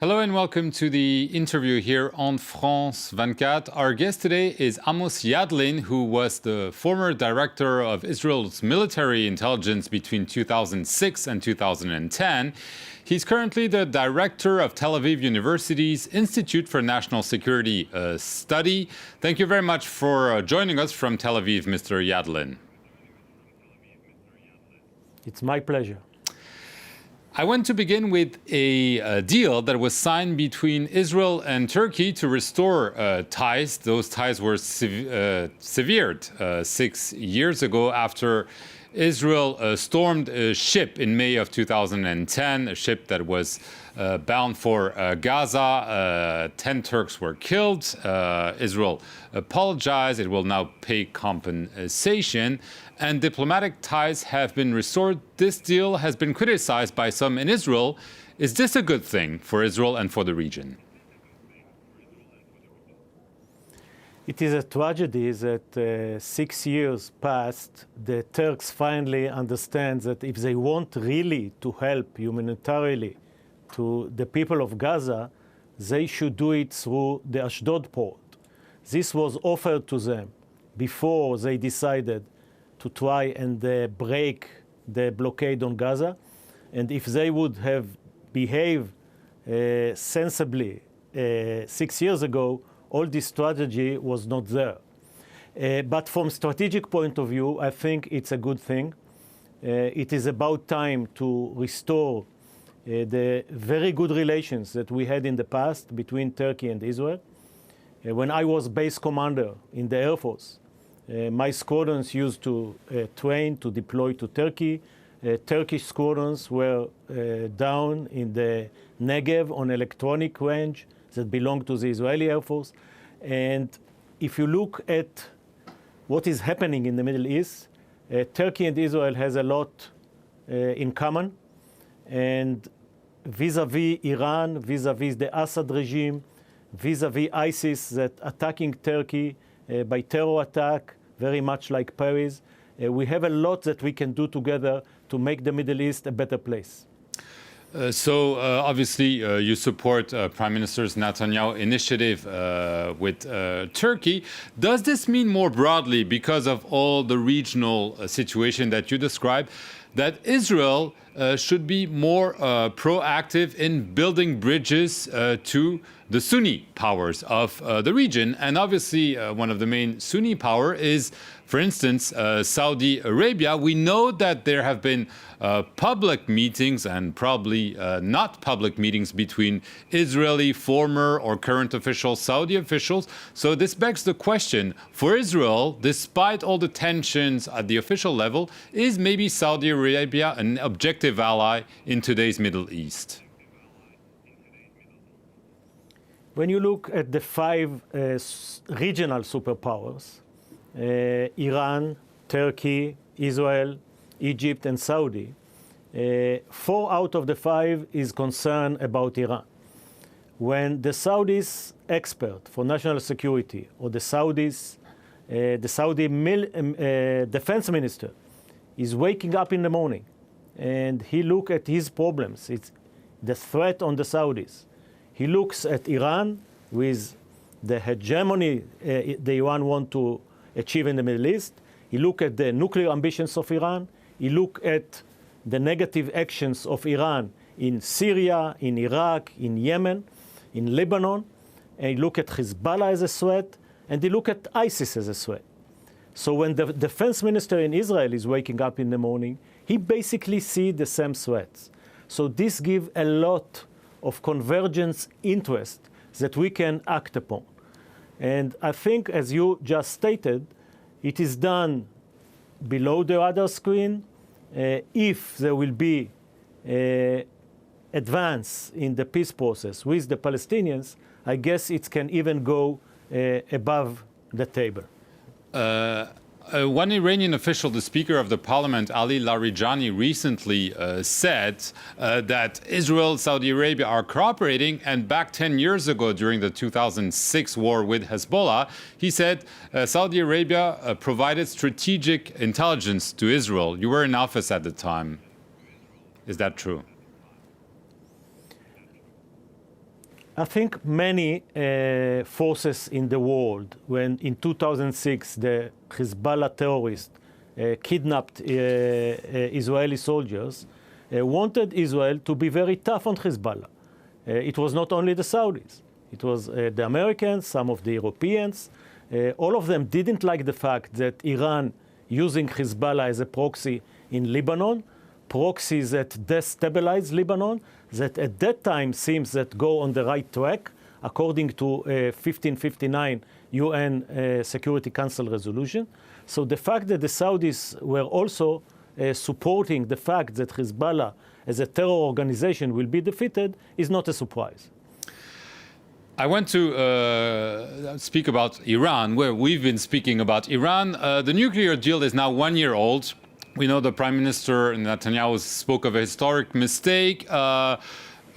Hello and welcome to the interview here on France 24. Our guest today is Amos Yadlin, who was the former director of Israel's military intelligence between 2006 and 2010. He's currently the director of Tel Aviv University's Institute for National Security Study. Thank you very much for joining us from Tel Aviv, Mr. Yadlin. It's my pleasure. I want to begin with a deal that was signed between Israel and Turkey to restore ties. Those ties were severed 6 years ago after Israel stormed a ship in May of 2010, a ship that was bound for Gaza. 10 Turks were killed. Israel apologized. It will now pay compensation. And diplomatic ties have been restored. This deal has been criticized by some in Israel. Is this a good thing for Israel and for the region? It is a tragedy that 6 years passed, the Turks finally understand that if they want really to help humanitarily to the people of Gaza, they should do it through the Ashdod port. This was offered to them before they decided to try and break the blockade on Gaza. And if they would have behaved sensibly 6 years ago, all this strategy was not there. But from strategic point of view, I think it's a good thing. It is about time to restore the very good relations that we had in the past between Turkey and Israel. When I was base commander in the Air Force, my squadrons used to train to deploy to Turkey. Turkish squadrons were down in the Negev on electronic range that belonged to the Israeli Air Force. And if you look at what is happening in the Middle East, Turkey and Israel has a lot in common. And vis-a-vis Iran, vis-a-vis the Assad regime, vis-a-vis ISIS that attacking Turkey by terror attack, very much like Paris, we have a lot that we can do together to make the Middle East a better place. Obviously, you support Prime Minister Netanyahu's initiative with Turkey. Does this mean more broadly, because of all the regional situation that you described, that Israel should be more proactive in building bridges to the Sunni powers of the region? And obviously, one of the main Sunni power is, for instance, Saudi Arabia. We know that there have been public meetings and probably not public meetings between Israeli former or current officials, Saudi officials. So this begs the question, for Israel, despite all the tensions at the official level, is maybe Saudi Arabia an objective ally in today's Middle East? When you look at the 5 regional superpowers, Iran, Turkey, Israel, Egypt, and Saudi, 4 out of the 5 is concerned about Iran. When the Saudis expert for national security, or the Saudi defense minister, is waking up in the morning and he look at his problems, it's the threat on the Saudis. He looks at Iran with the hegemony the Iran want to achieve in the Middle East. He look at the nuclear ambitions of Iran. He look at the negative actions of Iran in Syria, in Iraq, in Yemen, in Lebanon. And he look at Hezbollah as a threat, and he look at ISIS as a threat. So when the defense minister in Israel is waking up in the morning, he basically sees the same threats. So this gives a lot of convergence interest that we can act upon. And I think, as you just stated, it is done below the radar screen. If there will be advance in the peace process with the Palestinians, I guess it can even go above the table. One Iranian official, the Speaker of the Parliament, Ali Larijani, recently said that Israel and Saudi Arabia are cooperating, and back 10 years ago during the 2006 war with Hezbollah, he said Saudi Arabia provided strategic intelligence to Israel. You were in office at the time. Is that true? I think many forces in the world, when in 2006 the Hezbollah terrorists kidnapped Israeli soldiers, wanted Israel to be very tough on Hezbollah. It was not only the Saudis. It was the Americans, some of the Europeans. All of them didn't like the fact that Iran using Hezbollah as a proxy in Lebanon, proxies that destabilize Lebanon, that at that time seems that go on the right track, according to 1559 UN Security Council resolution. So the fact that the Saudis were also supporting the fact that Hezbollah as a terror organization will be defeated is not a surprise. I want to speak about Iran, where we've been speaking about Iran. The nuclear deal is now 1 year old. We know the Prime Minister Netanyahu spoke of a historic mistake.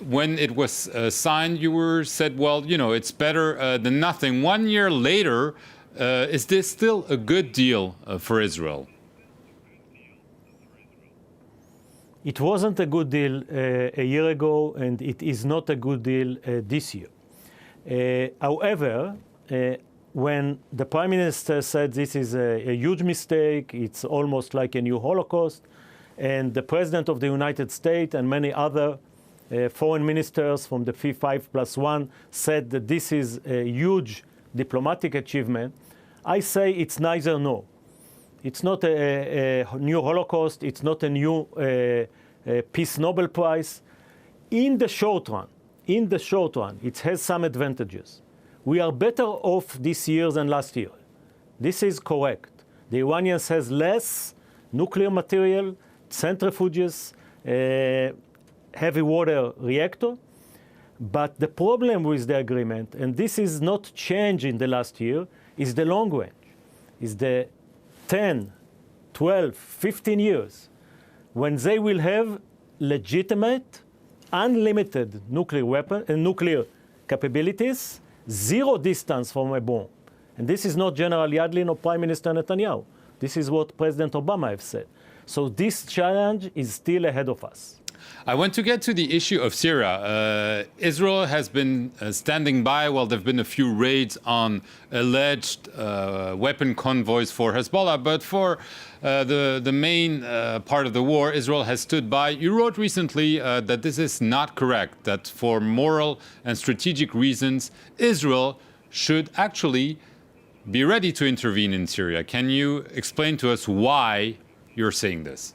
When it was signed, you said, well, you know, it's better than nothing. 1 year later, is this still a good deal for Israel? It wasn't a good deal a year ago, and it is not a good deal this year. However, when the Prime Minister said this is a huge mistake, it's almost like a new Holocaust, and the President of the United States and many other foreign ministers from the P5+1 said that this is a huge diplomatic achievement, I say it's neither nor. It's not a new Holocaust, it's not a new Peace Nobel Prize. In the short run, it has some advantages. We are better off this year than last year. This is correct. The Iranians has less nuclear material, centrifuges, heavy water reactor. But the problem with the agreement, and this is not changed in the last year, is the long range, is the 10, 12, 15 years, when they will have legitimate, unlimited nuclear capabilities, zero distance from a bomb. And this is not General Yadlin or Prime Minister Netanyahu. This is what President Obama has said. So this challenge is still ahead of us. I want to get to the issue of Syria. Israel has been standing by while there have been a few raids on alleged weapon convoys for Hezbollah, but for the main part of the war, Israel has stood by. You wrote recently that this is not correct, that for moral and strategic reasons, Israel should actually be ready to intervene in Syria. Can you explain to us why you're saying this?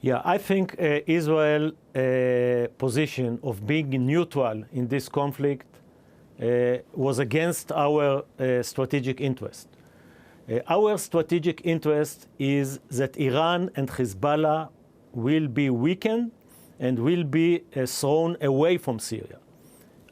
Yeah, I think Israel's position of being neutral in this conflict was against our strategic interest. Our strategic interest is that Iran and Hezbollah will be weakened and will be thrown away from Syria.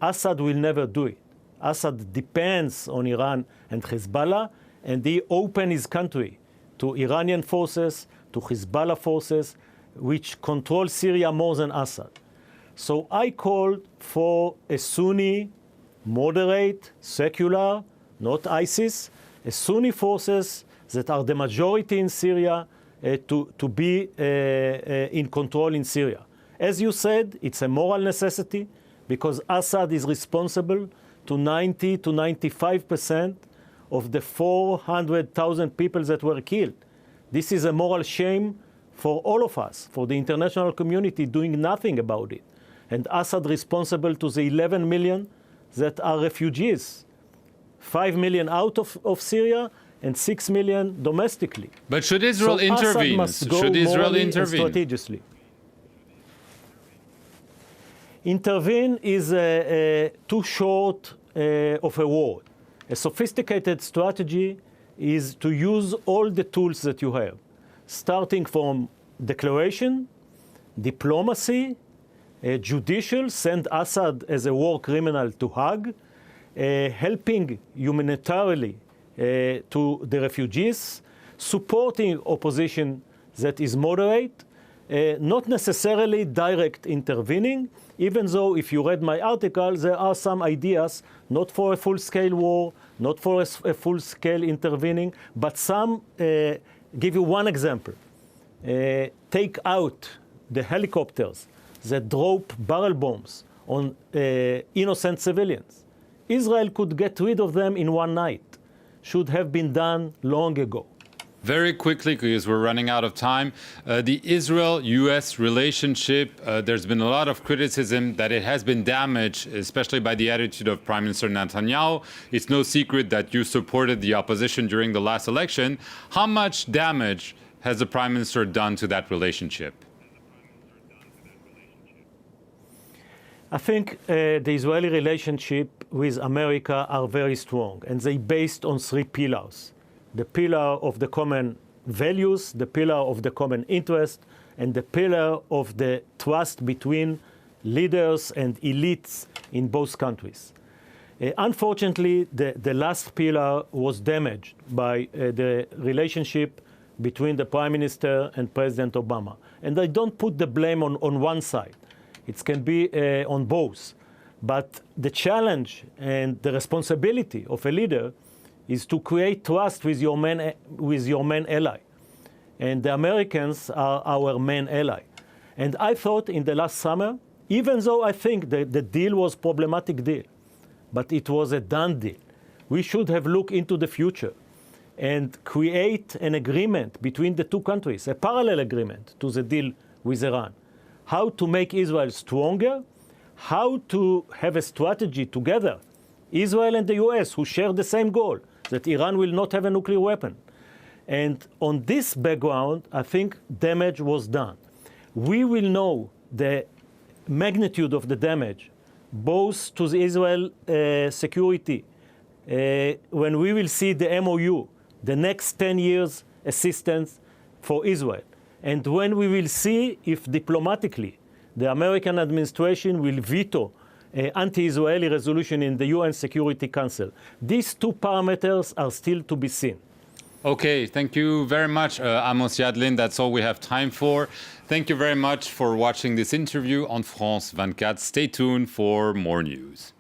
Assad will never do it. Assad depends on Iran and Hezbollah, and he opened his country to Iranian forces, to Hezbollah forces, which control Syria more than Assad. So I called for a Sunni, moderate, secular, not ISIS, a Sunni forces that are the majority in Syria to be in control in Syria. As you said, it's a moral necessity because Assad is responsible to 90 to 95% of the 400,000 people that were killed. This is a moral shame for all of us, for the international community doing nothing about it. And Assad responsible to the 11 million that are refugees, 5 million out of Syria and 6 million domestically. But should Israel intervene? Should Israel intervene? Strategically. Intervene is too short of a word. A sophisticated strategy is to use all the tools that you have, starting from declaration, diplomacy, judicial, send Assad as a war criminal to Hague, helping humanitarily to the refugees, supporting opposition that is moderate, not necessarily direct intervening, even though if you read my article, there are some ideas, not for a full-scale war, not for a full-scale intervening, but some, give you one example. Take out the helicopters that drop barrel bombs on innocent civilians. Israel could get rid of them in one night. Should have been done long ago. Very quickly, because we're running out of time, the Israel-US relationship, there's been a lot of criticism that it has been damaged, especially by the attitude of Prime Minister Netanyahu. It's no secret that you supported the opposition during the last election. How much damage has the Prime Minister done to that relationship? I think the Israeli relationship with America are very strong, and they based on three pillars. The pillar of the common values, the pillar of the common interest, and the pillar of the trust between leaders and elites in both countries. Unfortunately, the last pillar was damaged by the relationship between the Prime Minister and President Obama. And I don't put the blame on one side. It can be on both. But the challenge and the responsibility of a leader is to create trust with your main ally. And the Americans are our main ally. And I thought in the last summer, even though I think the deal was a problematic deal, but it was a done deal, we should have looked into the future and create an agreement between the two countries, a parallel agreement to the deal with Iran. How to make Israel stronger, how to have a strategy together, Israel and the US, who share the same goal, that Iran will not have a nuclear weapon. And on this background, I think damage was done. We will know the magnitude of the damage, both to the Israel security, when we will see the MOU, the next 10 years assistance for Israel. And when we will see if diplomatically the American administration will veto anti-Israeli resolution in the UN Security Council. These two parameters are still to be seen. Okay, thank you very much, Amos Yadlin. That's all we have time for. Thank you very much for watching this interview on France 24. Stay tuned for more news.